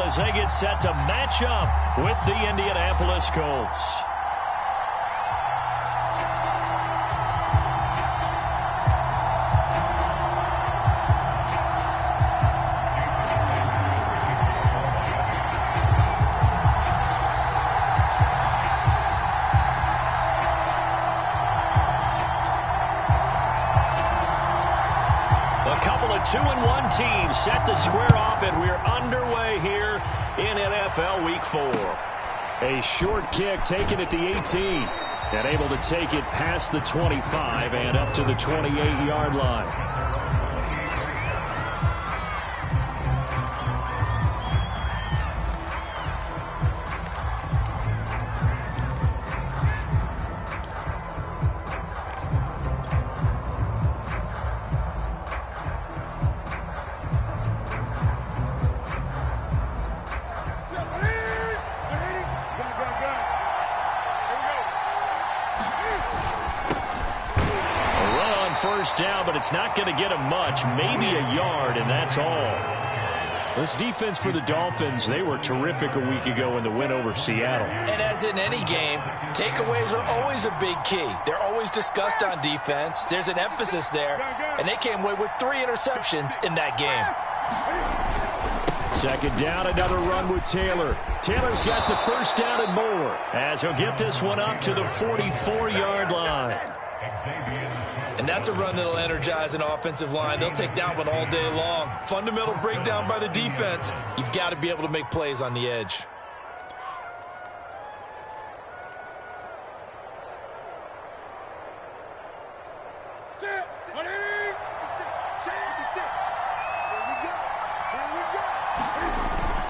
as they get set to match up with the Indianapolis Colts. A couple of 2-1 teams set to square off, and we're underway here in NFL Week 4. A short kick taken at the 18 and able to take it past the 25 and up to the 28-yard line. First down, but it's not going to get him much, maybe a yard, and that's all. This defense for the Dolphins, they were terrific a week ago in the win over Seattle. And as in any game, takeaways are always a big key. They're always discussed on defense. There's an emphasis there, and they came away with 3 interceptions in that game. Second down, another run with Taylor. Taylor's got the first down and more, as he'll get this one up to the 44-yard line. And that's a run that'll energize an offensive line. They'll take that one all day long. Fundamental breakdown by the defense. You've got to be able to make plays on the edge.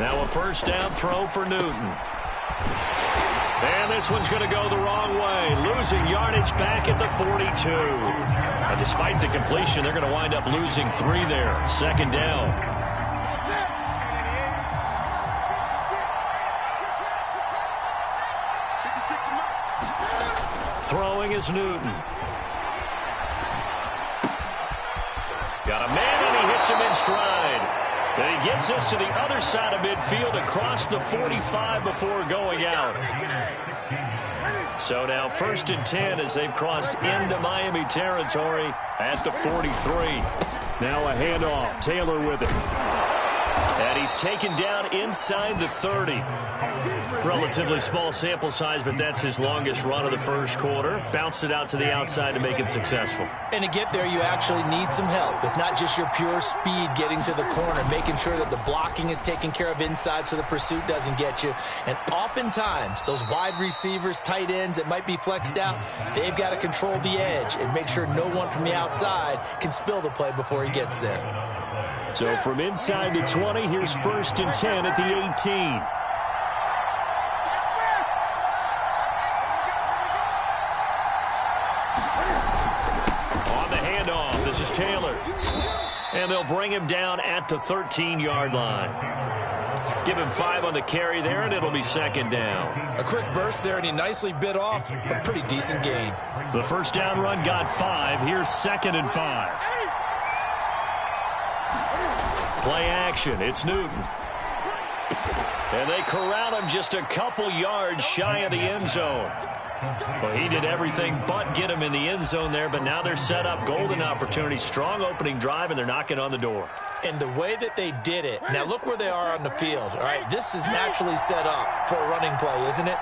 Now a first down throw for Newton. And this one's going to go the wrong way, losing yardage back at the 42. And despite the completion, they're going to wind up losing 3 there. Second down. Throwing is Newton. Got a man, and he hits him in stride. And he gets us to the other side of midfield across the 45 before going out. So now 1st and 10 as they've crossed into Miami territory at the 43. Now a handoff. Taylor with it. And he's taken down inside the 30. Relatively small sample size, but that's his longest run of the first quarter. Bounced it out to the outside to make it successful. And to get there, you actually need some help. It's not just your pure speed getting to the corner, making sure that the blocking is taken care of inside so the pursuit doesn't get you. And oftentimes, those wide receivers, tight ends that might be flexed out, they've got to control the edge and make sure no one from the outside can spill the play before he gets there. So from inside the 20, here's 1st and 10 at the 18. This is Taylor. And they'll bring him down at the 13-yard line. Give him 5 on the carry there, and it'll be second down. A quick burst there, and he nicely bit off a pretty decent gain. The first down run got 5. Here's 2nd and 5. Play action. It's Newton. And they corral him just a couple yards shy of the end zone. Well, he did everything but get him in the end zone there, but now they're set up. Golden opportunity, strong opening drive, and they're knocking on the door. And the way that they did it, now look where they are on the field. All right, this is naturally set up for a running play, isn't it?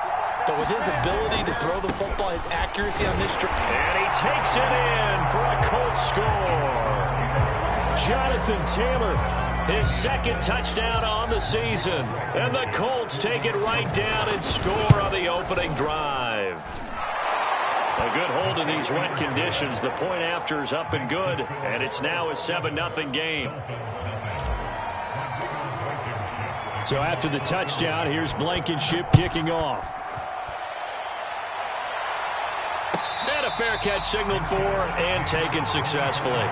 But with his ability to throw the football, his accuracy on this drive. And he takes it in for a Colts score. Jonathan Taylor, his 2nd touchdown on the season. And the Colts take it right down and score on the opening drive. A good hold in these wet conditions. The point after is up and good, and it's now a 7-0 game. So after the touchdown, here's Blankenship kicking off. And a fair catch signaled for and taken successfully.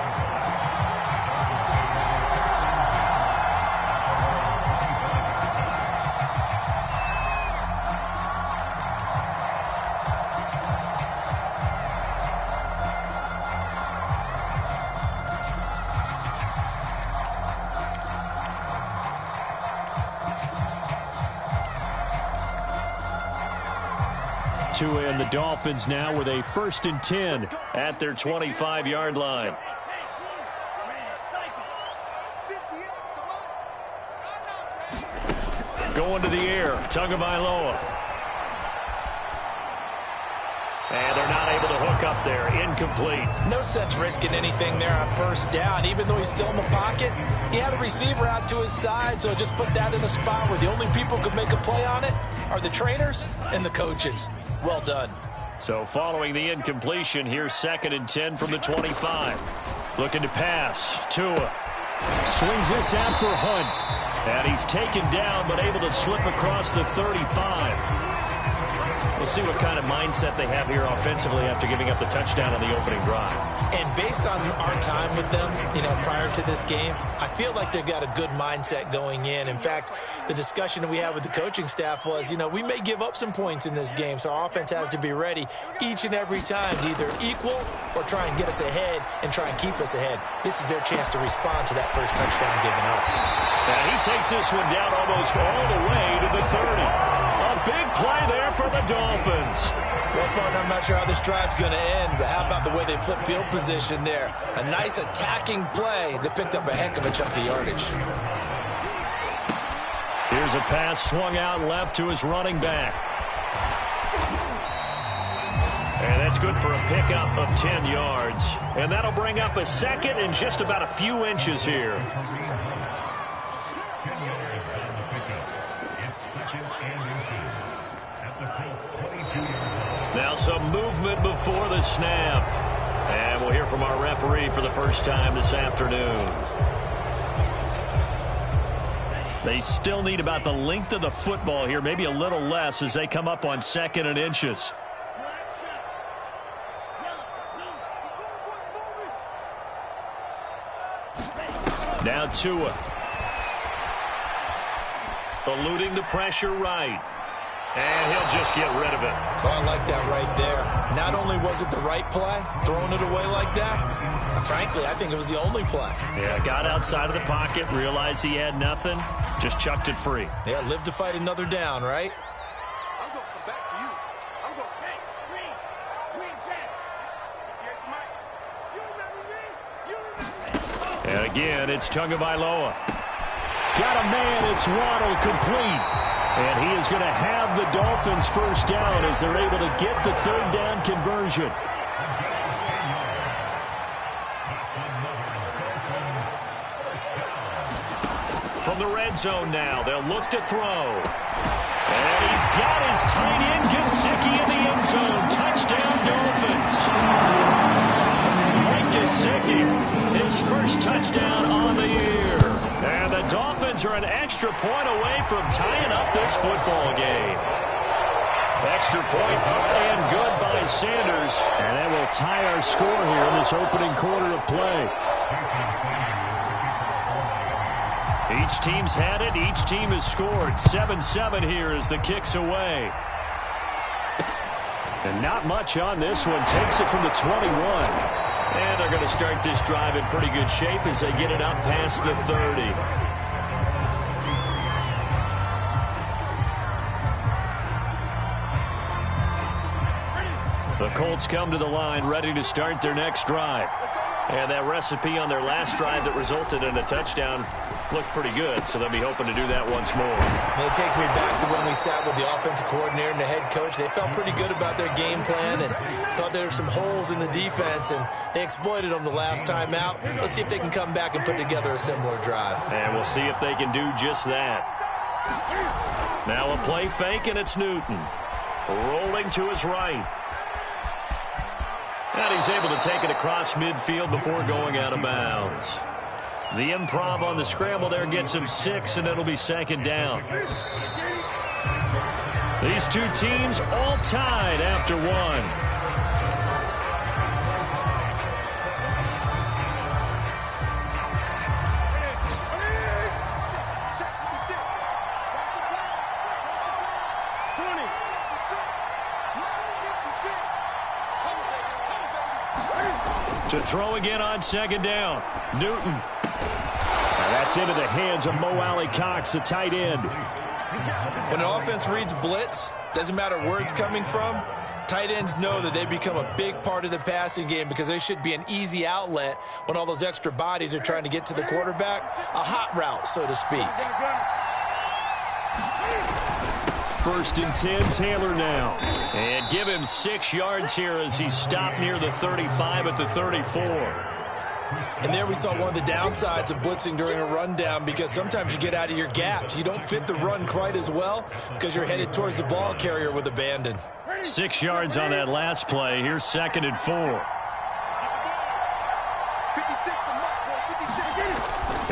Tua and the Dolphins now with a 1st and 10 at their 25-yard line. Going to the air, Tagovailoa. And they're not able to hook up there. Incomplete. No sense risking anything there on 1st down. Even though he's still in the pocket, he had a receiver out to his side, so just put that in a spot where the only people who could make a play on it are the trainers and the coaches. Well done. So following the incompletion, here's 2nd and 10 from the 25. Looking to pass. Tua swings this out for Hunt. And he's taken down, but able to slip across the 35. We'll see what kind of mindset they have here offensively after giving up the touchdown on the opening drive. And based on our time with them, prior to this game, I feel like they've got a good mindset going in. In fact, the discussion that we had with the coaching staff was, we may give up some points in this game, so our offense has to be ready each and every time to either equal or try and get us ahead and try and keep us ahead. This is their chance to respond to that first touchdown given up. And he takes this one down almost all the way to the 30. A big play there for the Dolphins. Well, partner, I'm not sure how this drive's going to end, but how about the way they flip field position there? A nice attacking play that picked up a heck of a chunk of yardage. Here's a pass swung out left to his running back. And that's good for a pickup of 10 yards. And that'll bring up a 2nd and just about a few inches here. Now some movement before the snap. And we'll hear from our referee for the first time this afternoon. They still need about the length of the football here, maybe a little less as they come up on 2nd and inches. Now Tua. Eluding the pressure right. And he'll just get rid of it. Oh, I like that right there. Not only was it the right play, throwing it away like that, frankly, I think it was the only play. Yeah, got outside of the pocket, realized he had nothing, just chucked it free. Yeah, live to fight another down, right? I'm going to come back to you. I'm going to Green Jack. And again, it's Tagovailoa. Got a man, it's Waddle, complete. And he is going to have the Dolphins' 1st down as they're able to get the 3rd down conversion. From the red zone now, they'll look to throw. And he's got his tight end, Gesicki, in the end zone. Touchdown, Dolphins. Mike Gesicki, his 1st touchdown on the year. And the Dolphins are an extra point away from tying up this football game. Extra point up and good by Sanders. And that will tie our score here in this opening quarter of play. Each team's had it. Each team has scored. 7-7 here as the kick's away. And not much on this one. Takes it from the 21. And they're going to start this drive in pretty good shape as they get it up past the 30. The Colts come to the line ready to start their next drive. And that recipe on their last drive that resulted in a touchdown looked pretty good, so they'll be hoping to do that once more. And it takes me back to when we sat with the offensive coordinator and the head coach. They felt pretty good about their game plan and thought there were some holes in the defense, and they exploited them the last time out. Let's see if they can come back and put together a similar drive. And we'll see if they can do just that. Now a play fake, and it's Newton. Rolling to his right. And he's able to take it across midfield before going out of bounds. The improv on the scramble there gets him 6, and it'll be 2nd down. These two teams all tied after one. To throw again on 2nd down. Newton. And that's into the hands of Mo Alley-Cox, the tight end. When an offense reads blitz, doesn't matter where it's coming from, Tight ends know that they become a big part of the passing game because they should be an easy outlet when all those extra bodies are trying to get to the quarterback. A hot route, so to speak. 1st and 10, Taylor now. And give him 6 yards here as he stopped near the 35 at the 34. And there we saw one of the downsides of blitzing during a rundown, because sometimes you get out of your gaps. You don't fit the run quite as well because you're headed towards the ball carrier with abandon. 6 yards on that last play. Here's 2nd and 4.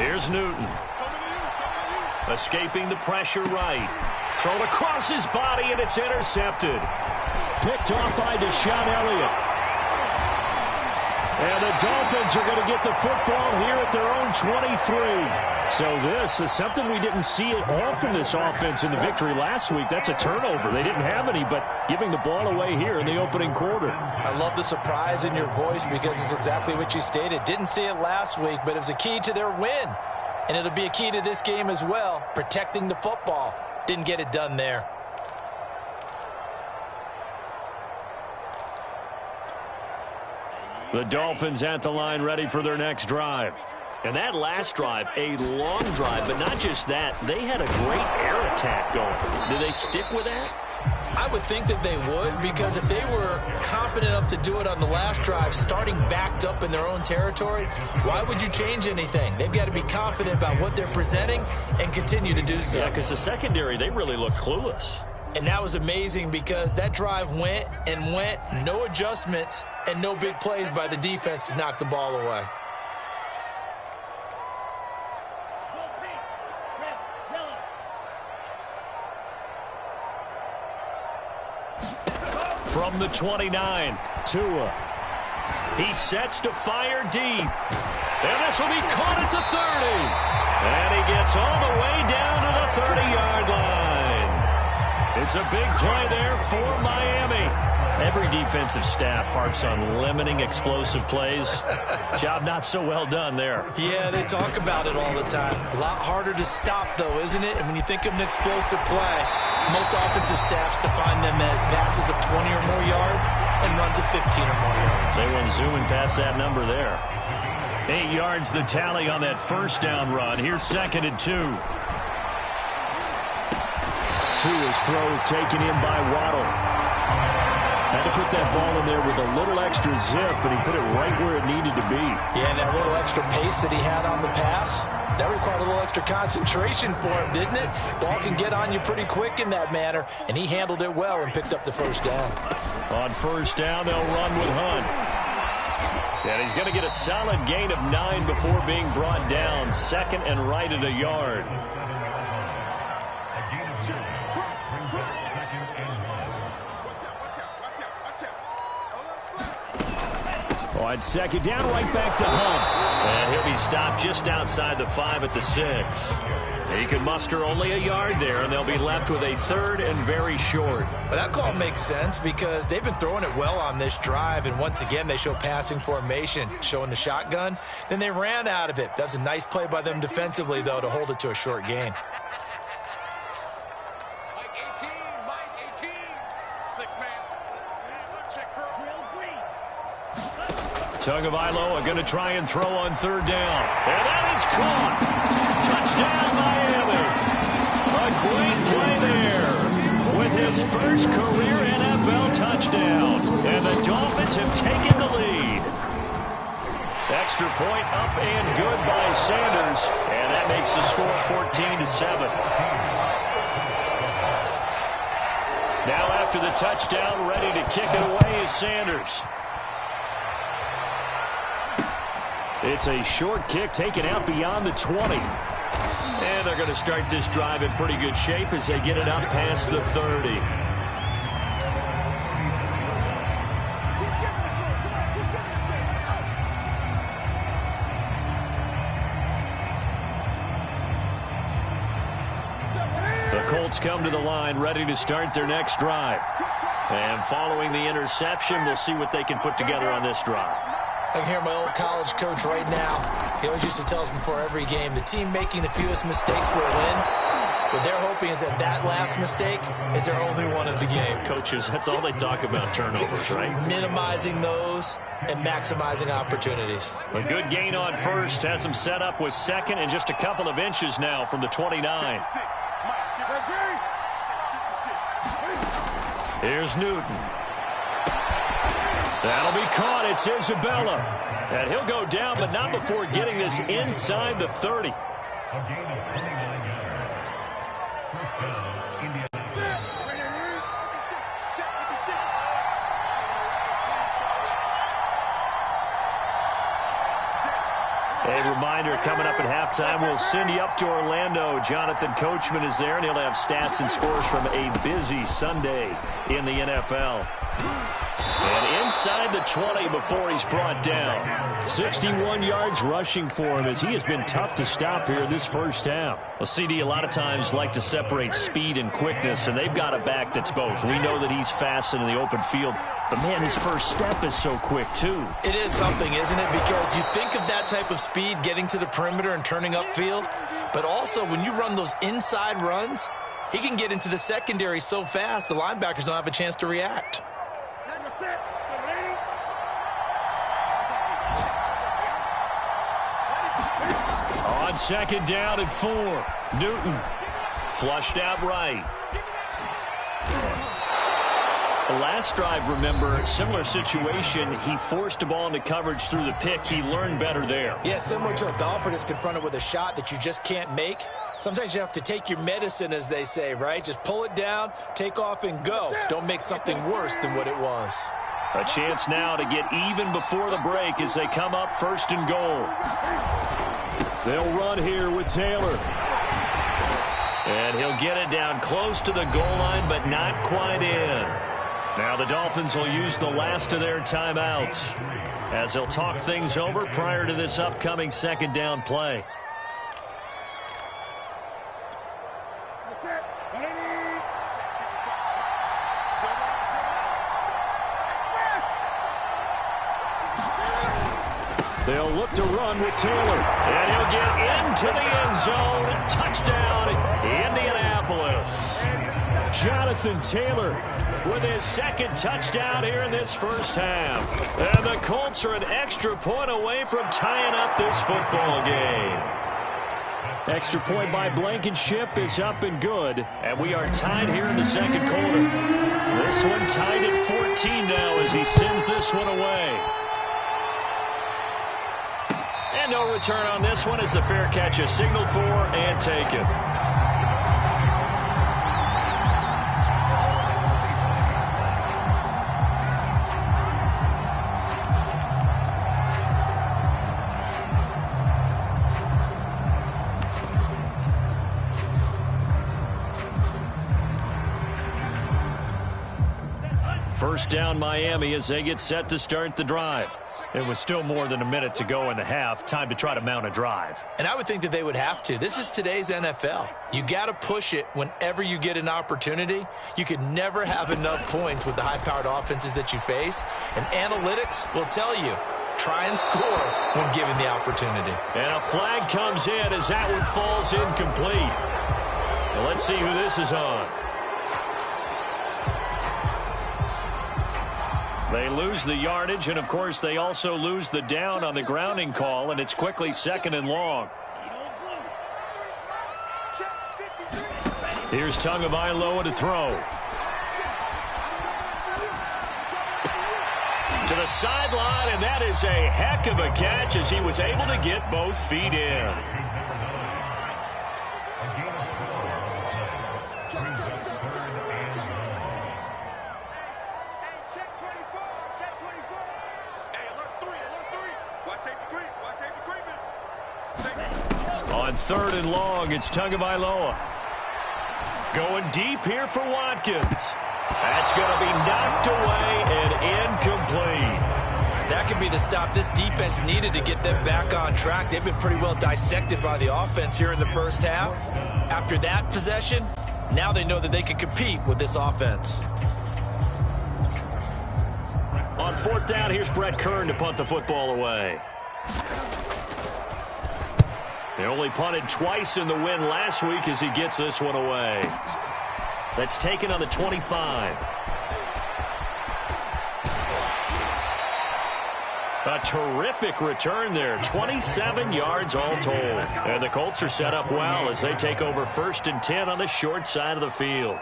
Here's Newton. Escaping the pressure right. Thrown across his body, and it's intercepted. Picked off by Deshaun Elliott. And the Dolphins are going to get the football here at their own 23. So this is something we didn't see often, this offense, in the victory last week. That's a turnover. They didn't have any, but giving the ball away here in the opening quarter. I love the surprise in your voice because it's exactly what you stated. Didn't see it last week, but it was a key to their win. And it'll be a key to this game as well, protecting the football. Didn't get it done there. The Dolphins at the line, ready for their next drive. And that last drive, a long drive, but not just that. They had a great air attack going. Did they stick with that? I would think that they would, because if they were confident enough to do it on the last drive, starting backed up in their own territory, why would you change anything? They've got to be confident about what they're presenting and continue to do so. Yeah, because the secondary, they really looked clueless. And that was amazing because that drive went and went, no adjustments and no big plays by the defense to knock the ball away. From the 29, Tua. He sets to fire deep. And this will be caught at the 30. And he gets all the way down to the 30-yard line. It's a big play there for Miami. Every defensive staff harps on limiting explosive plays. Job not so well done there. Yeah, they talk about it all the time. A lot harder to stop, though, isn't it? And when you think of an explosive play, most offensive staffs define them as passes of 20 or more yards and runs of 15 or more yards. They went zooming past that number there. 8 yards the tally on that first down run. Here's 2nd and 2. Tua's throws taken in by Waddle. Had to put that ball in there with a little extra zip, but he put it right where it needed to be. Yeah, and that little extra pace that he had on the pass, that required a little extra concentration for him, didn't it? Ball can get on you pretty quick in that manner, and he handled it well and picked up the first down. On first down, they'll run with Hunt. And he's going to get a solid gain of 9 before being brought down. 2nd and right at a yard. On 2nd down, right back to Hunt. And he'll be stopped just outside the 5 at the 6. He can muster only a yard there, and they'll be left with a 3rd and very short. Well, that call makes sense because they've been throwing it well on this drive, and once again they show passing formation, showing the shotgun. Then they ran out of it. That's a nice play by them defensively, though, to hold it to a short gain. Mike 18. 6-man. Check curl. Tagovailoa are going to try and throw on 3rd down. And that is caught. Touchdown, Miami. A great play there with his first career NFL touchdown. And the Dolphins have taken the lead. Extra point up and good by Sanders. And that makes the score 14-7. Now after the touchdown, ready to kick it away is Sanders. It's a short kick taken out beyond the 20. And they're going to start this drive in pretty good shape as they get it up past the 30. The Colts come to the line ready to start their next drive. And following the interception, we'll see what they can put together on this drive. I can hear my old college coach right now. He always used to tell us before every game, the team making the fewest mistakes will win. What they're hoping is that that last mistake is their only one of the game. Coaches, that's all they talk about, turnovers, right? Minimizing those and maximizing opportunities. A good gain on first has them set up with second and just a couple of inches now from the 29. Here's Newton. That'll be caught. It's Isabella. And he'll go down, but not before getting this inside the 30. A reminder, coming up at halftime, we'll send you up to Orlando. Jonathan Coachman is there, and he'll have stats and scores from a busy Sunday in the NFL. And inside the 20 before he's brought down. 61 yards rushing for him as he has been tough to stop here this first half. Well, CD a lot of times like to separate speed and quickness, and they've got a back that's both. We know that he's fast in the open field, but, man, his first step is so quick, too. It is something, isn't it? Because you think of that type of speed getting to the perimeter and turning upfield, but also when you run those inside runs, he can get into the secondary so fast the linebackers don't have a chance to react. On second down and 4, Newton flushed out right. The last drive, remember, similar situation. He forced a ball into coverage through the pick. He learned better there. Yeah, similar to a golfer that's confronted with a shot that you just can't make. Sometimes you have to take your medicine, as they say, right? Just pull it down, take off, and go. Don't make something worse than what it was. A chance now to get even before the break as they come up first and goal. They'll run here with Taylor. And he'll get it down close to the goal line, but not quite in. Now the Dolphins will use the last of their timeouts as they'll talk things over prior to this upcoming second down play. They'll look to run with Taylor. And he'll get into the end zone. Touchdown, Indianapolis. Jonathan Taylor with his second touchdown here in this first half. And the Colts are an extra point away from tying up this football game. Extra point by Blankenship is up and good. And we are tied here in the second quarter. This one tied at 14 now as he sends this one away. And no return on this one as the fair catch is signaled for and taken. First down Miami as they get set to start the drive. It was still more than a minute to go in the half. Time to try to mount a drive. And I would think that they would have to. This is today's NFL. You got to push it whenever you get an opportunity. You could never have enough points with the high-powered offenses that you face. And analytics will tell you, try and score when given the opportunity. And a flag comes in as that one falls incomplete. Well, let's see who this is on. They lose the yardage, and, of course, they also lose the down on the grounding call, and it's quickly second and long. Here's Tagovailoa to throw. To the sideline, and that is a heck of a catch as he was able to get both feet in. On third and long, it's Tagovailoa. Going deep here for Watkins. That's going to be knocked away and incomplete. That could be the stop this defense needed to get them back on track. They've been pretty well dissected by the offense here in the first half. After that possession, now they know that they can compete with this offense. On fourth down, here's Brett Kern to punt the football away. He only punted twice in the win last week as he gets this one away. That's taken on the 25. A terrific return there. 27 yards all told. And the Colts are set up well as they take over 1st and 10 on the short side of the field.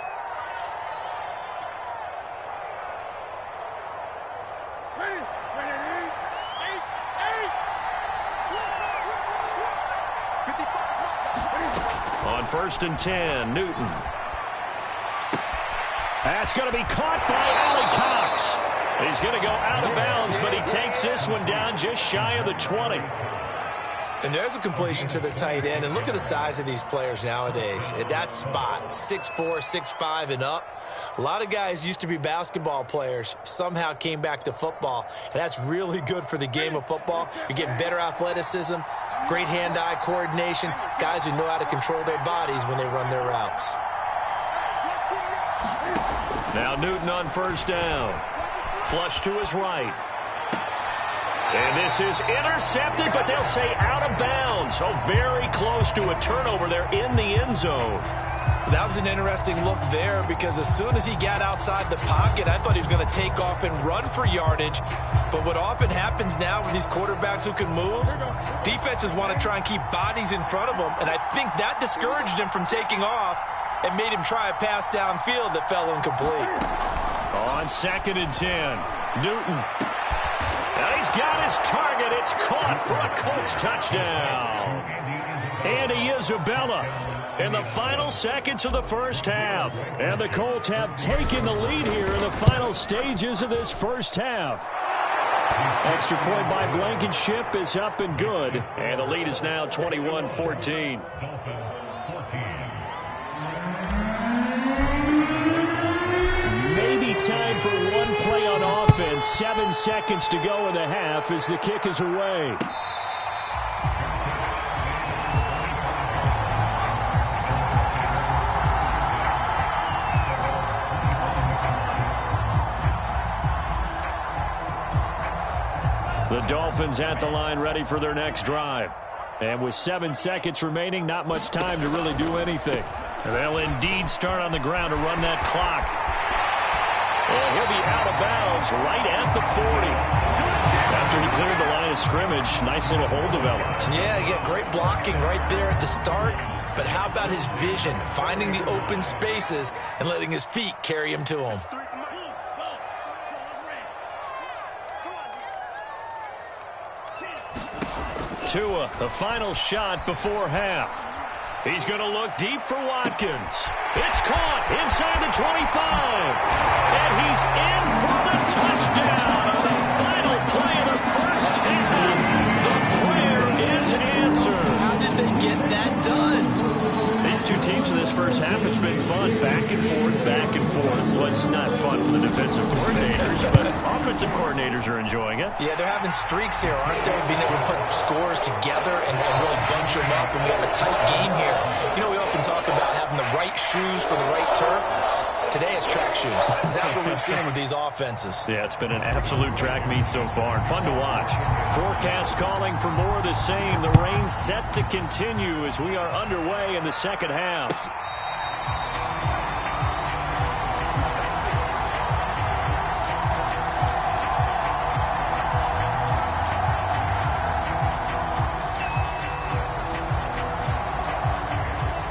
On 1st and 10, Newton. That's going to be caught by Allie Cox. He's going to go out of bounds, but he takes this one down just shy of the 20. And there's a completion to the tight end. And look at the size of these players nowadays. At that spot, 6'4", 6'5", and up. A lot of guys used to be basketball players, somehow came back to football. And that's really good for the game of football. You're getting better athleticism, great hand-eye coordination, guys who know how to control their bodies when they run their routes. Now Newton on 1st down. Flush to his right. And this is intercepted, but they'll say out of bounds. So very close to a turnover there in the end zone. That was an interesting look there because as soon as he got outside the pocket, I thought he was going to take off and run for yardage. But what often happens now with these quarterbacks who can move, defenses want to try and keep bodies in front of them. And I think that discouraged him from taking off and made him try a pass downfield that fell incomplete. On 2nd and 10, Newton. And he's got his target. It's caught for a Colts touchdown. Andy Isabella in the final seconds of the first half. And the Colts have taken the lead here in the final stages of this first half. Extra point by Blankenship is up and good. And the lead is now 21-14. Maybe time for one play on offense. 7 seconds to go in the half as the kick is away. The Dolphins at the line ready for their next drive. And with 7 seconds remaining, not much time to really do anything. And they'll indeed start on the ground to run that clock. And he'll be out of bounds right at the 40. After he cleared the line of scrimmage, nice little hole developed. Yeah, he got great blocking right there at the start. But how about his vision, finding the open spaces and letting his feet carry him to him? Tua, the final shot before half. He's going to look deep for Watkins. It's caught inside the 25. And he's in for the touchdown on the final play of the first half. The prayer is answered. How did they get that done? These two teams in this first half, it's been fun. Back and forth, back and forth. Well, it's not fun for the defensive coordinators, but offensive coordinators are enjoying it. Yeah, they're having streaks here, aren't they? Being able to put scores together and really bunch them up. And we have a tight game here. You know, we often talk about having the right shoes for the right turf. Today it's track shoes. That's what we've seen with these offenses. Yeah, it's been an absolute track meet so far and fun to watch. Forecast calling for more of the same. The rain set to continue as we are underway in the second half.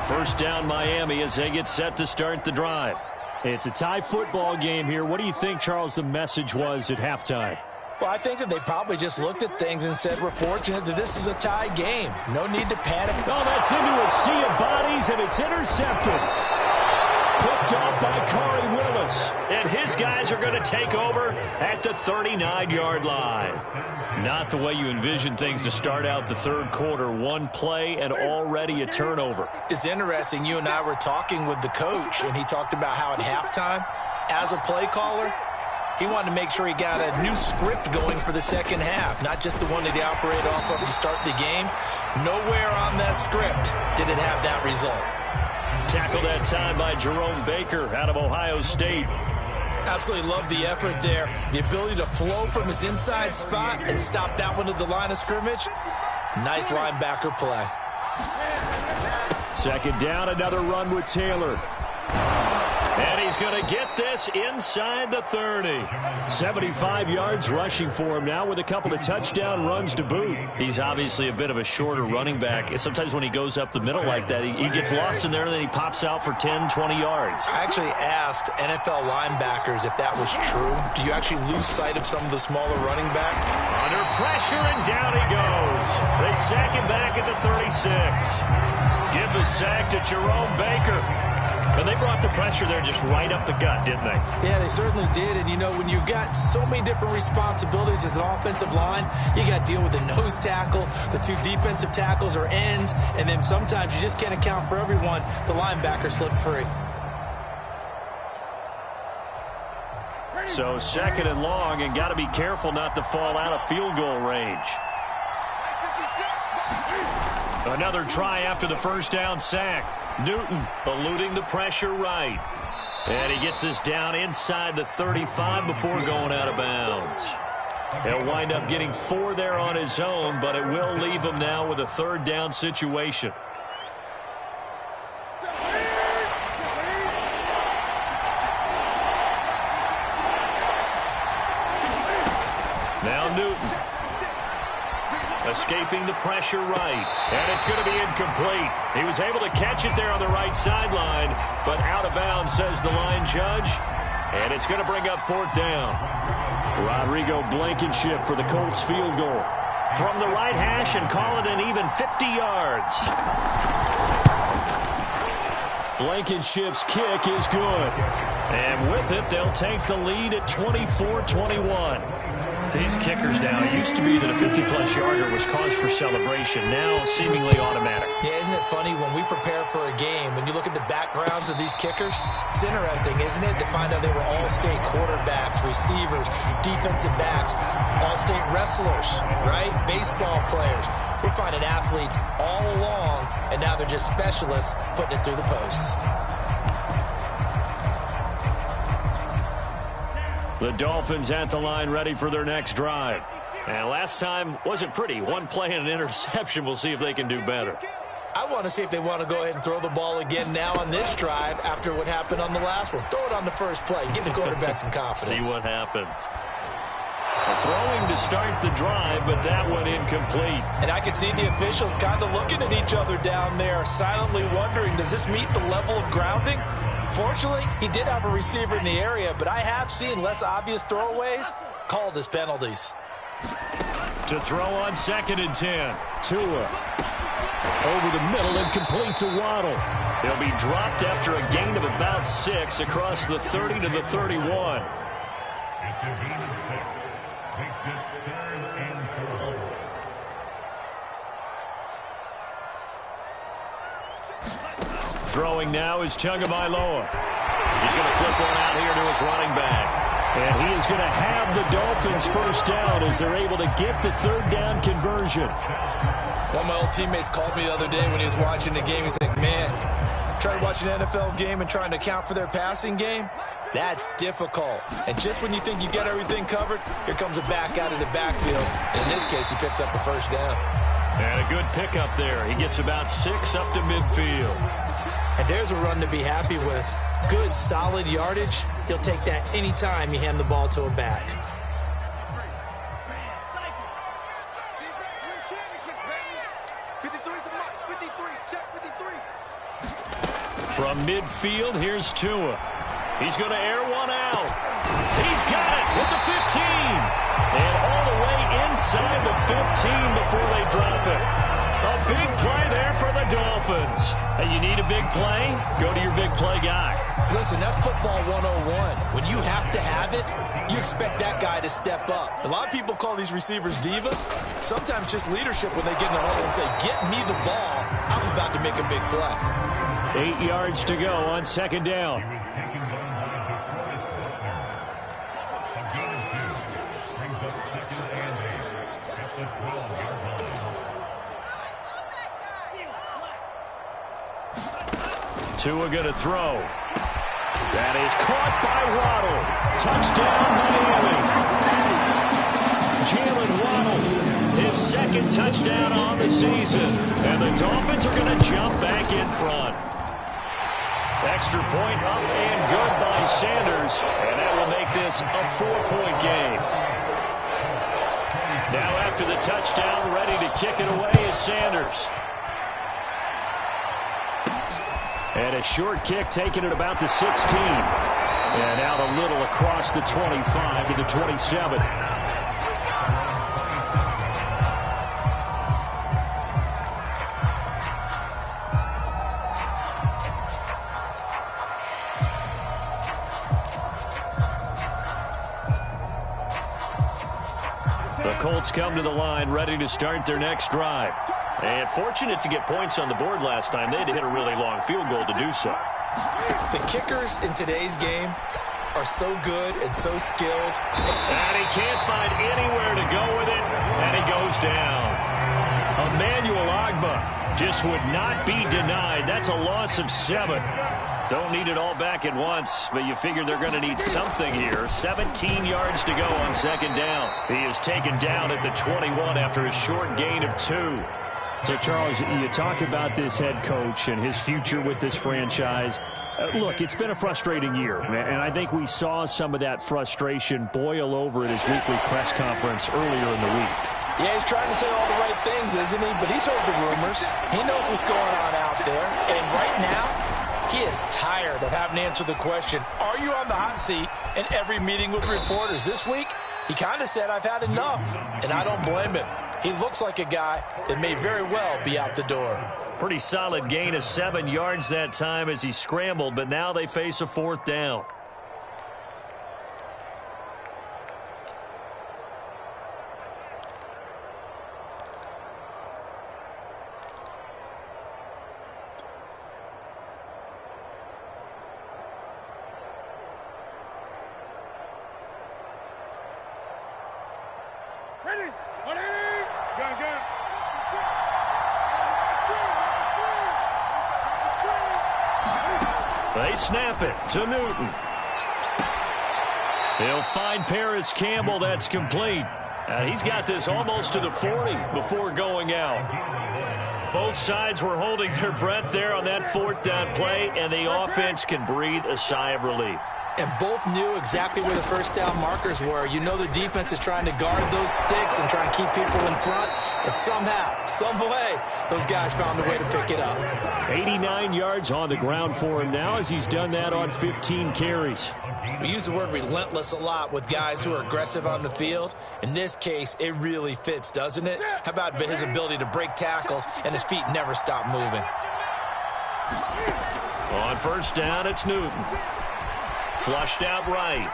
First down Miami as they get set to start the drive. It's a tie football game here. What do you think, Charles, the message was at halftime? Well, I think that they probably just looked at things and said, we're fortunate that this is a tie game. No need to panic. Oh, that's into a sea of bodies, and it's intercepted. Picked up by Corey Willis. And his guys are going to take over at the 39-yard line. Not the way you envision things to start out the third quarter. One play and already a turnover. It's interesting. You and I were talking with the coach, and he talked about how at halftime, as a play caller, he wanted to make sure he got a new script going for the second half, not just the one that he operated off of to start the game. Nowhere on that script did it have that result. Tackled that time by Jerome Baker out of Ohio State. Absolutely love the effort there. The ability to flow from his inside spot and stop that one at the line of scrimmage. Nice linebacker play. Second down, another run with Taylor. And he's going to get this inside the 30. 75 yards rushing for him now with a couple of touchdown runs to boot. He's obviously a bit of a shorter running back. Sometimes when he goes up the middle like that, he gets lost in there, and then he pops out for 10, 20 yards. I actually asked NFL linebackers if that was true. Do you actually lose sight of some of the smaller running backs? Under pressure, and down he goes. They sack him back at the 36. Give the sack to Jerome Baker. And they brought the pressure there just right up the gut, didn't they? Yeah, they certainly did. And, you know, when you've got so many different responsibilities as an offensive line, you got to deal with the nose tackle, the two defensive tackles or ends, and then sometimes you just can't account for everyone. The linebacker slipped free. So second and long, and got to be careful not to fall out of field goal range. Another try after the first down sack. Newton eluding the pressure right. And he gets this down inside the 35 before going out of bounds. He'll wind up getting 4 there on his own, but it will leave him now with a third down situation. Now Newton. Escaping the pressure right. And it's going to be incomplete. He was able to catch it there on the right sideline, but out of bounds, says the line judge. And it's going to bring up 4th down. Rodrigo Blankenship for the Colts field goal. From the right hash and call it an even 50 yards. Blankenship's kick is good. And with it, they'll take the lead at 24-21. These kickers now, it used to be that a 50-plus yarder was cause for celebration. Now, seemingly automatic. Yeah, isn't it funny when we prepare for a game, when you look at the backgrounds of these kickers, it's interesting, isn't it, to find out they were all-state quarterbacks, receivers, defensive backs, all-state wrestlers, right? Baseball players. We're finding athletes all along, and now they're just specialists putting it through the posts. The Dolphins at the line ready for their next drive. And last time wasn't pretty. One play and an interception. We'll see if they can do better. I want to see if they want to go ahead and throw the ball again now on this drive after what happened on the last one. Throw it on the first play. Give the quarterback some confidence. See what happens. Throwing to start the drive, but that one incomplete. And I can see the officials kind of looking at each other down there, silently wondering, does this meet the level of grounding? Fortunately, he did have a receiver in the area, but I have seen less obvious throwaways called as penalties. To throw on 2nd and 10. Tua over the middle and complete to Waddle. He'll be dropped after a gain of about 6 across the 30 to the 31. Throwing now is Tagovailoa. He's going to flip one out here to his running back. And he is going to have the Dolphins first down as they're able to get the third down conversion. One of my old teammates called me the other day when he was watching the game. He's like, man, trying to watch an NFL game and trying to account for their passing game, that's difficult. And just when you think you get everything covered, here comes a back out of the backfield. And in this case, he picks up a first down. And a good pickup there. He gets about 6 up to midfield. And there's a run to be happy with. Good, solid yardage. He'll take that anytime you hand the ball to a back. From midfield, here's Tua. He's going to air one out. He's got it with the 15. And all the way inside the 15 before they drop it. A big play there for the Dolphins. Hey, you need a big play? Go to your big play guy. Listen, that's football 101. When you have to have it, you expect that guy to step up. A lot of people call these receivers divas. Sometimes just leadership when they get in the huddle and say, get me the ball. I'm about to make a big play. 8 yards to go on 2nd down. Tua going to throw. That is caught by Waddle. Touchdown, Miami. Jalen Waddle his second touchdown on the season. And the Dolphins are going to jump back in front. Extra point up and good by Sanders. And that will make this a 4-point game. Now after the touchdown, ready to kick it away is Sanders. And a short kick taken at about the 16. And out a little across the 25 to the 27. The Colts come to the line ready to start their next drive. And fortunate to get points on the board last time. They had to hit a really long field goal to do so. The kickers in today's game are so good and so skilled. And he can't find anywhere to go with it, and he goes down. Emmanuel Ogbah just would not be denied. That's a loss of 7. Don't need it all back at once, but you figure they're going to need something here. 17 yards to go on second down. He is taken down at the 21 after a short gain of 2. So, Charles, you talk about this head coach and his future with this franchise. Look, it's been a frustrating year, and I think we saw some of that frustration boil over at his weekly press conference earlier in the week. Yeah, he's trying to say all the right things, isn't he? But he's heard the rumors. He knows what's going on out there. And right now, he is tired of having to answer the question, are you on the hot seat in every meeting with reporters? This week, he kind of said, I've had enough, and I don't blame him. He looks like a guy that may very well be out the door. Pretty solid gain of 7 yards that time as he scrambled, but now they face a 4th down. They snap it to Newton. He'll find Paris Campbell. That's complete. He's got this almost to the 40 before going out. Both sides were holding their breath there on that 4th down play, and the offense can breathe a sigh of relief. And both knew exactly where the first down markers were. You know the defense is trying to guard those sticks and try and keep people in front. But somehow, some way, those guys found a way to pick it up. 89 yards on the ground for him now as he's done that on 15 carries. We use the word relentless a lot with guys who are aggressive on the field. In this case, it really fits, doesn't it? How about his ability to break tackles and his feet never stop moving? On first down, it's Newton. Flushed out right.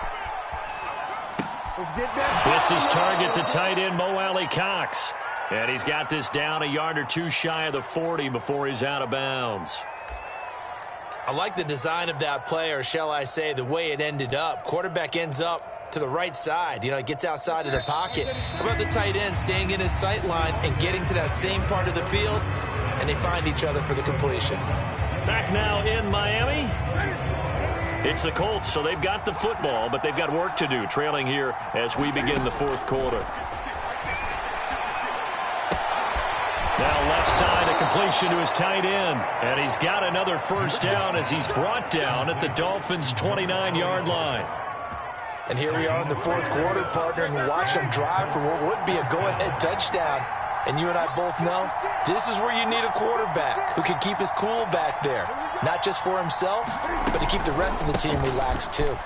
Hits his target, the tight end, Mo Alley Cox. And he's got this down a yard or 2 shy of the 40 before he's out of bounds. I like the design of that play, or shall I say the way it ended up. Quarterback ends up to the right side. You know, he gets outside of the pocket. How about the tight end staying in his sight line and getting to that same part of the field, and they find each other for the completion. Back now in Miami. It's the Colts, so they've got the football, but they've got work to do, trailing here as we begin the 4th quarter. Now left side, a completion to his tight end. And he's got another first down as he's brought down at the Dolphins' 29-yard line. And here we are in the 4th quarter, partner, and we watch them drive for what would be a go-ahead touchdown. And you and I both know this is where you need a quarterback who can keep his cool back there. Not just for himself, but to keep the rest of the team relaxed too.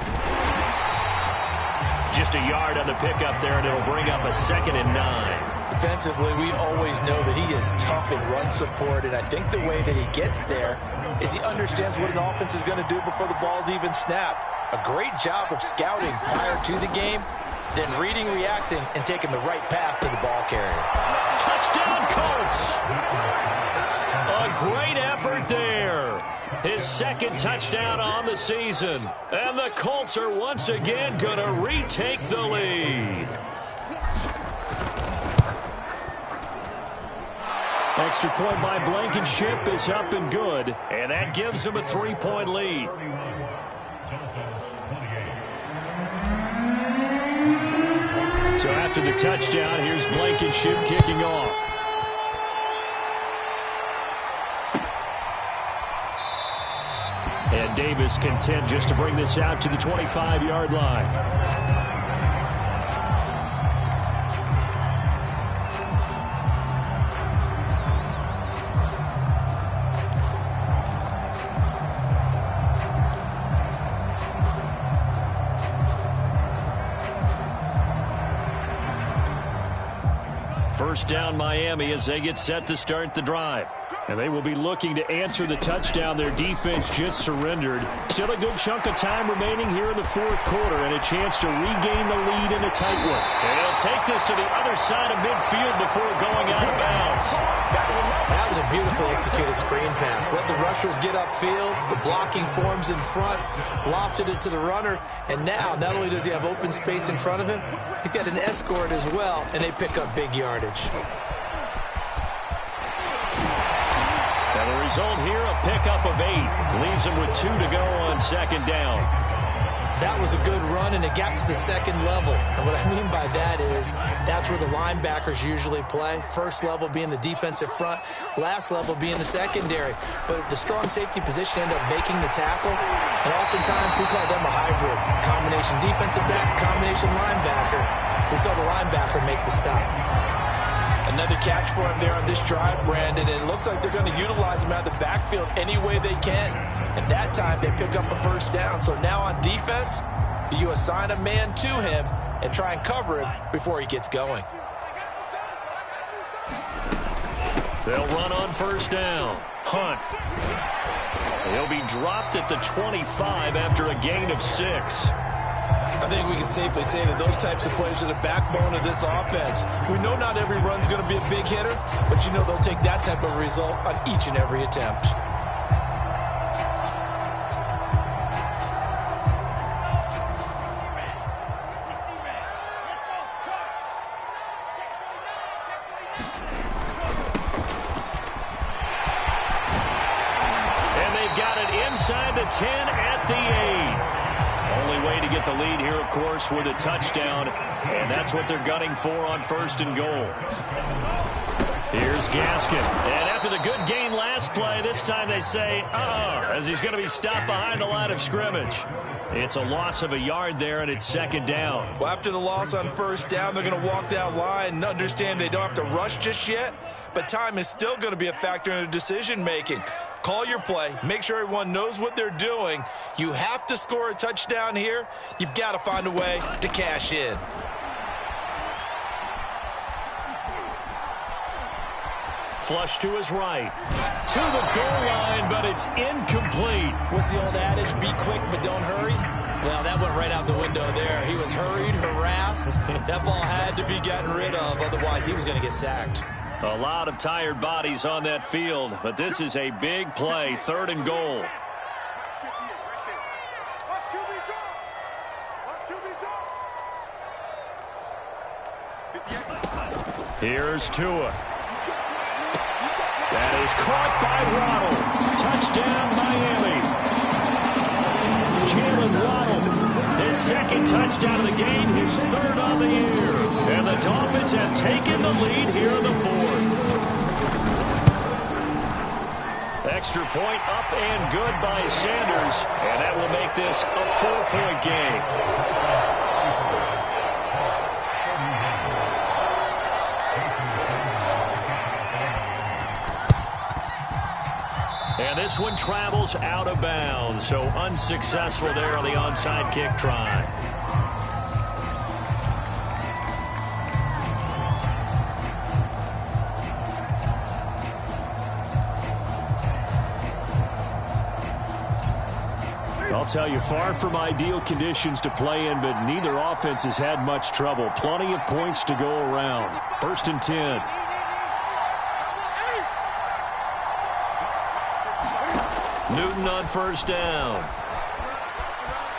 Just a yard on the pickup there, and it'll bring up a 2nd and 9. Defensively, we always know that he is tough in run support, and I think the way that he gets there is he understands what an offense is going to do before the ball's even snapped. A great job of scouting prior to the game, then reading, reacting, and taking the right path to the ball carrier. Touchdown, Colts! A great effort there. His 2nd touchdown on the season. And the Colts are once again going to retake the lead. Extra point by Blankenship is up and good. And that gives him a 3-point lead. So after after the touchdown. Here's Blankenship kicking off. And Davis content just to bring this out to the 25-yard line. First down Miami as they get set to start the drive. And they will be looking to answer the touchdown their defense just surrendered. Still a good chunk of time remaining here in the fourth quarter and a chance to regain the lead in a tight one. They'll take this to the other side of midfield before going out of bounds. That was a beautifully executed screen pass. Let the rushers get upfield. The blocking forms in front. Lofted it to the runner. And now, not only does he have open space in front of him, he's got an escort as well, and they pick up big yardage. And the result here, a pickup of 8. Leaves them with 2 to go on second down. That was a good run, and it got to the second level. And what I mean by that is that's where the linebackers usually play. First level being the defensive front, last level being the secondary. But the strong safety position ended up making the tackle, and oftentimes we call them a hybrid. Combination defensive back, combination linebacker. We saw the linebacker make the stop. Another catch for him there on this drive, Brandon, and it looks like they're going to utilize him out of the backfield any way they can. And that time, they pick up a first down. So now on defense, do you assign a man to him and try and cover him before he gets going? They'll run on first down. Hunt. He'll be dropped at the 25 after a gain of 6. I think we can safely say that those types of plays are the backbone of this offense. We know not every run's going to be a big hitter, but you know they'll take that type of result on each and every attempt. And they've got it inside the 10 at the 8. Only way to get the lead here, of course, with a touchdown, and that's what they're gunning for on first and goal. Here's Gaskin, and after the good gain last play, this time they say, as he's going to be stopped behind the line of scrimmage. It's a loss of a yard there, and it's second down. Well, after the loss on first down, they're going to walk that line and understand they don't have to rush just yet, but time is still going to be a factor in their decision-making. Call your play. Make sure everyone knows what they're doing. You have to score a touchdown here. You've got to find a way to cash in. Flush to his right. To the goal line, but it's incomplete. What's the old adage? Be quick, but don't hurry. Well, that went right out the window there. He was hurried, harassed. That ball had to be gotten rid of. Otherwise, he was going to get sacked. A lot of tired bodies on that field, but this is a big play, third and goal. Here's Tua. That is caught by Waddle. Touchdown, Miami. Jalen Waddle, his second touchdown of the game, his third on the year. And the Dolphins have taken the lead here in the fourth. Extra point up and good by Sanders, and that will make this a 4-point game. And this one travels out of bounds, so unsuccessful there on the onside kick try. I'll tell you, far from ideal conditions to play in, but neither offense has had much trouble. Plenty of points to go around. First and 10. Newton on first down.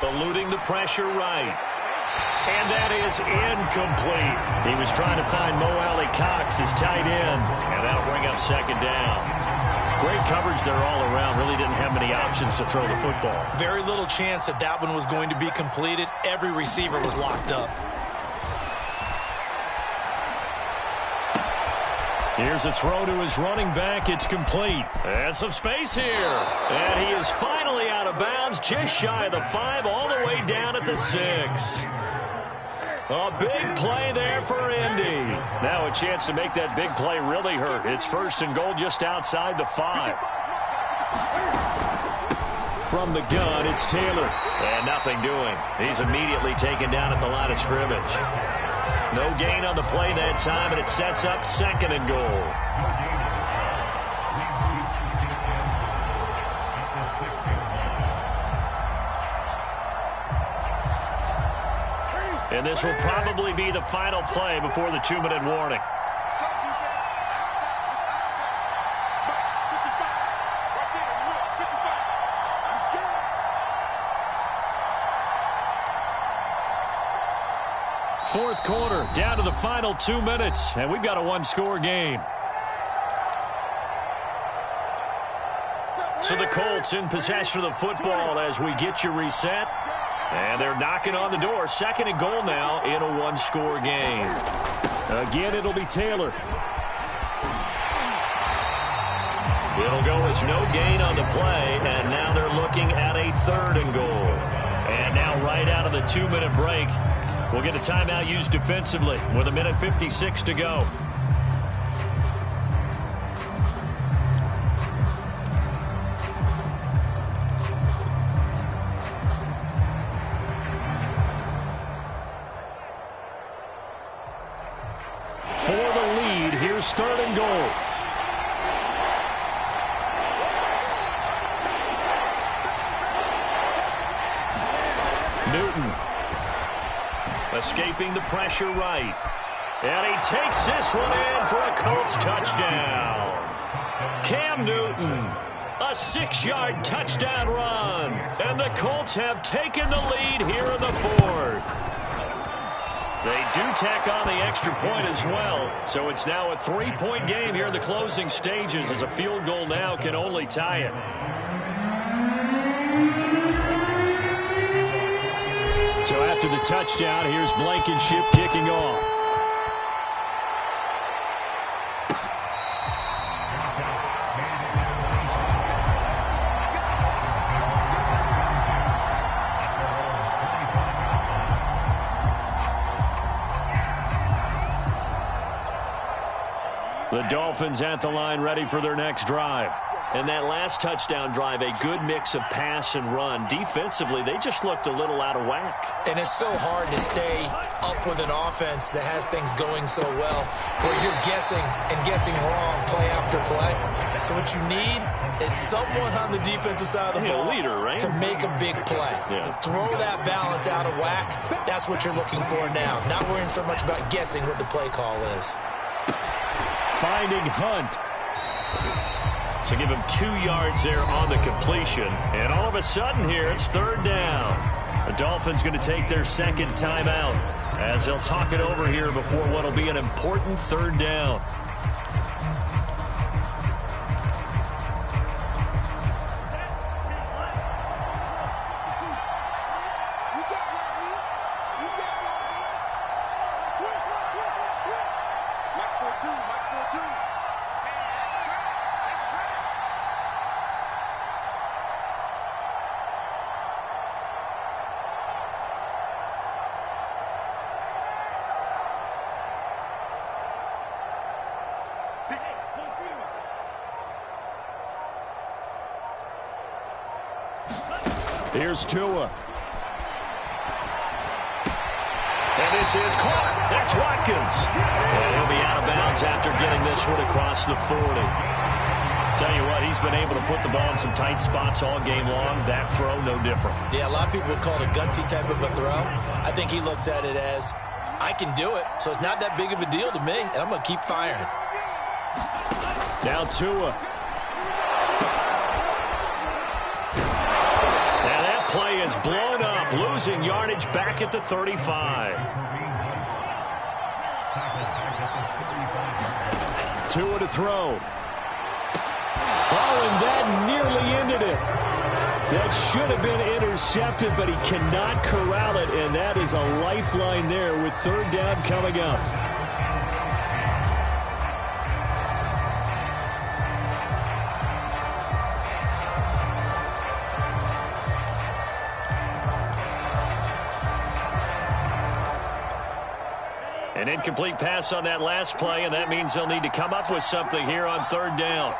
Eluding the pressure right. And that is incomplete. He was trying to find Mo Alley Cox, his tight end, and that'll bring up second down. Great coverage there all around. Really didn't have many options to throw the football. Very little chance that that one was going to be completed. Every receiver was locked up. Here's a throw to his running back. It's complete. And some space here. And he is finally out of bounds, just shy of the 5, all the way down at the 6. A big play there for Indy. Now a chance to make that big play really hurt. It's 1st and goal just outside the 5. From the gun, it's Taylor. And nothing doing. He's immediately taken down at the line of scrimmage. No gain on the play that time, and it sets up 2nd and goal. And this will probably be the final play before the 2-minute warning. Fourth quarter, down to the final 2 minutes, and we've got a 1-score game. So the Colts in possession of the football as we get you reset. And they're knocking on the door. 2nd and goal now in a 1-score game. Again, it'll be Taylor. It'll go as no gain on the play, and now they're looking at a 3rd and goal. And now right out of the 2-minute break, we'll get a timeout used defensively with 1:56 to go. For the lead, here's 3rd and goal. Newton. Escaping the pressure right. And he takes this one in for a Colts touchdown. Cam Newton, a 6-yard touchdown run. And the Colts have taken the lead here in the 4th. They do tack on the extra point as well. So it's now a 3-point game here in the closing stages as a field goal now can only tie it. So after the touchdown, here's Blankenship kicking off. The Dolphins at the line ready for their next drive. And that last touchdown drive, a good mix of pass and run. Defensively, they just looked a little out of whack. And it's so hard to stay up with an offense that has things going so well, where you're guessing and guessing wrong play after play. So what you need is someone on the defensive side of the ball, leader, right? to make a big play. Yeah. Throw that balance out of whack. That's what you're looking for now. Not worrying so much about guessing what the play call is. Finding Hunt. So give him 2 yards there on the completion. And all of a sudden here, it's 3rd down. The Dolphins going to take their 2nd timeout as they'll talk it over here before what will be an important 3rd down. Here's Tua. And this is caught. That's Watkins. And he'll be out of bounds after getting this one across the 40. Tell you what, he's been able to put the ball in some tight spots all game long. That throw, no different. Yeah, a lot of people would call it a gutsy type of a throw. I think he looks at it as, I can do it, so it's not that big of a deal to me, and I'm going to keep firing. Now Tua. Play is blown up, losing yardage back at the 35. Tua to throw. Oh, and that nearly ended it. That should have been intercepted, but he cannot corral it, and that is a lifeline there with 3rd down coming up. An incomplete pass on that last play, and that means they'll need to come up with something here on third down.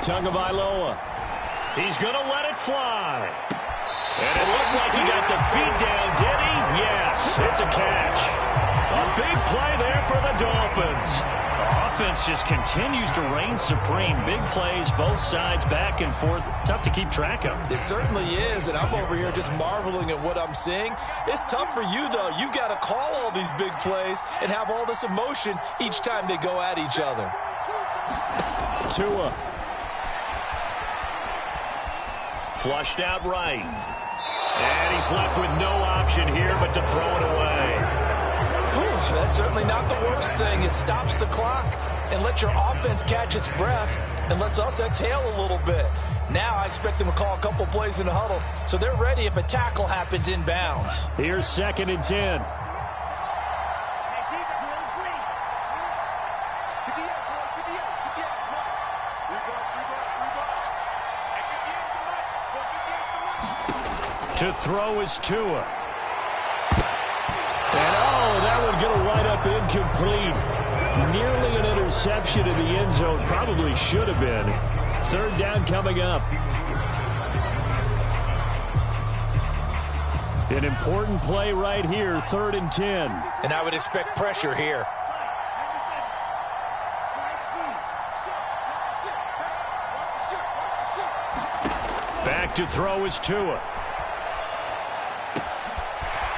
Tagovailoa. He's going to let it fly. And it looked like he got the feet down, did he? Yes, it's a catch. A big play there for the Dolphins. Offense just continues to reign supreme. Big plays, both sides, back and forth. Tough to keep track of. It certainly is, and I'm over here just marveling at what I'm seeing. It's tough for you, though. You got to call all these big plays and have all this emotion each time they go at each other. Tua. Flushed out right. And he's left with no option here but to throw it away. Whew, that's certainly not the worst thing. It stops the clock and lets your offense catch its breath and lets us exhale a little bit. Now I expect them to call a couple plays in the huddle, so they're ready if a tackle happens inbounds. Here's 2nd and 10. To throw is Tua. And that would get a right up incomplete. Nearly an interception in the end zone. Probably should have been. Third down coming up. An important play right here, 3rd and 10. And I would expect pressure here. Back to throw is Tua.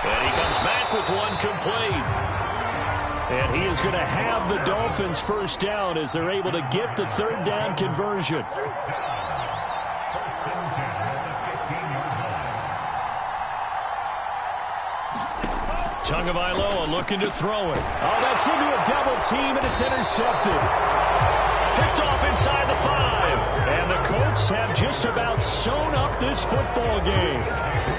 And he comes back with one complete. And he is going to have the Dolphins first down as they're able to get the third down conversion. Tagovailoa looking to throw it. Oh, that's into a double team, and it's intercepted. Picked off inside the 5. And the Colts have just about sewn up this football game.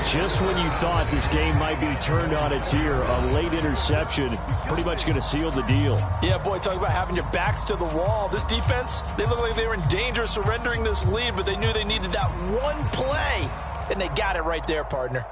Just when you thought this game might be turned on its ear, a late interception pretty much going to seal the deal. Yeah, boy, talk about having your backs to the wall. This defense, they look like they were in danger of surrendering this lead, but they knew they needed that one play, and they got it right there, partner.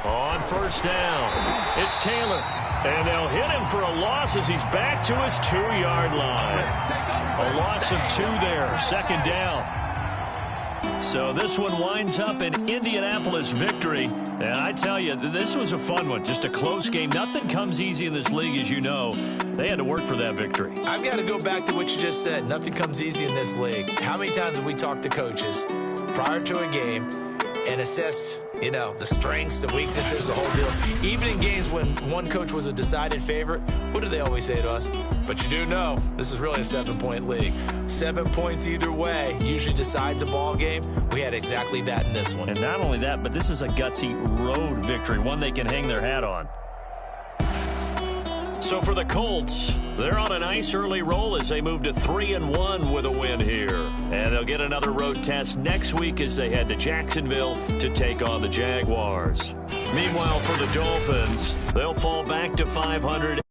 On first down, it's Taylor. And they'll hit him for a loss as he's back to his 2-yard line. A loss of 2 there, 2nd down. So this one winds up an Indianapolis victory. And I tell you, this was a fun one. Just a close game. Nothing comes easy in this league, as you know. They had to work for that victory. I've got to go back to what you just said. Nothing comes easy in this league. How many times have we talked to coaches prior to a game and assessed, you know, the strengths, the weaknesses, the whole deal? Even in games when one coach was a decided favorite, what do they always say to us? But you do know, this is really a 7-point league. 7 points either way usually decides a ball game. We had exactly that in this one. And not only that, but this is a gutsy road victory, one they can hang their hat on. So for the Colts, they're on a nice early roll as they move to 3-1 with a win here. And they'll get another road test next week as they head to Jacksonville to take on the Jaguars. Meanwhile, for the Dolphins, they'll fall back to 500.